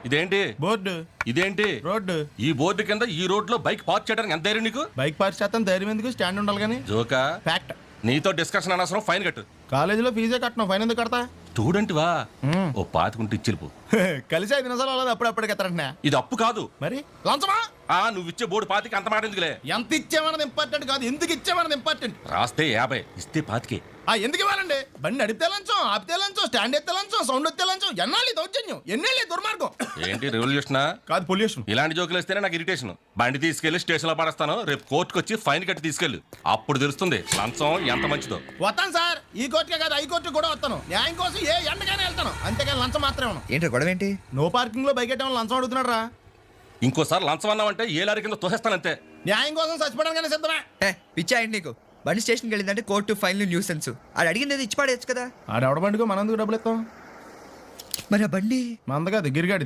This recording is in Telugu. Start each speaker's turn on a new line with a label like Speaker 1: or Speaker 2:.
Speaker 1: ఇదేంటి
Speaker 2: బోర్డు
Speaker 1: ఇదేంటి
Speaker 2: రోడ్డు.
Speaker 1: ఈ బోర్డు కింద ఈ రోడ్ లో బైక్ పార్క్ చేయడానికి ఎంత ధైర్యం నీకు?
Speaker 2: బైక్ పార్క్ చేస్తాను ధైర్యం ఎందుకు? స్టాండ్ ఉండాలి కానీ.
Speaker 1: జోకా
Speaker 2: ఫ్యాక్ట్.
Speaker 1: నీతో డిస్కషన్ అనవసరం, ఫైన్ కట్టు.
Speaker 2: కాలేజీలో ఫీజే కట్టను, ఫైన్ ఎందుకు కడతా?
Speaker 1: స్టూడెంట్ వా ఓ పాతికుంటే ఇచ్చిల్పు.
Speaker 2: కలిసి 5 నిమిషాలు అవ్వదు, అప్పుడప్పుడు ఎత్తరంటున్నా.
Speaker 1: ఇది అప్పు కాదు.
Speaker 2: మరి లంచమా?
Speaker 1: నువ్వు ఇచ్చే బోర్డు పాతికి అంత మాట ఎందుకులే.
Speaker 2: ఎంత ఇచ్చామన్నది ఇంపార్టెంట్ కాదు, ఎందుకు ఇచ్చామన్నది ఇంపార్టెంట్.
Speaker 1: రాస్తే 50 ఇస్తే 25.
Speaker 2: ఎందుకు ఇవ్వాలండి? బండి నడిపితే లంచం, ఆపితే లంచం, స్టాండ్ ఎత్తే లంచం, సౌండ్ ఎత్తే లంచం. ఎన్నాళ్ళు దౌర్జన్యం, ఎన్నేళ్ళు దుర్మార్గం.
Speaker 1: ఏంటి రెవల్యూషనా?
Speaker 2: కాదు, పొల్యూషన్.
Speaker 1: ఇలాంటి జోకులు వస్తేనే నాకు ఇరిటేషన్. బండి తీసుకెళ్లి స్టేషన్ లో పడేస్తాను, రేపు కోర్టుకు వచ్చి ఫైన్ కట్టి తీసుకెళ్ళు. అప్పుడు తెలుస్తుంది లంచం ఎంత మంచిదో.
Speaker 2: వస్తాను సార్, ఈ కోర్టుకే కాదు హై కోర్టుకు కూడా వస్తాను. న్యాయం కోసం ఏ ఎండకైనా వెళ్తాను, అంతేకాని లంచం మాత్రమే ఉన్నాను.
Speaker 3: ఏంటి గొడవ ఏంటి?
Speaker 2: నో పార్కింగ్ లో బైక్ ఎట్టడం లంచం అడుగుతున్నాడు రా.
Speaker 1: ఇంకోసారి లంచం అన్నావంటే ఏ లారీ కింద తోసేస్తానంతే.
Speaker 2: న్యాయం కోసం చచ్చిపోవడానికైనా సిద్ధమే.
Speaker 3: పిచ్చా ఏంటి నీకు? బండి స్టేషన్కి వెళ్ళిందంటే కోర్టు, ఫైన్లు, న్యూసెన్స్. అది అడిగింది ఇచ్చి పాడేయచ్చు కదా.
Speaker 2: ఆడెవడ బండికో మనం ఎందుకు డబ్బులు ఇస్తాం?
Speaker 3: మరి ఆ బండి
Speaker 2: మందగా గిరిగాడిది.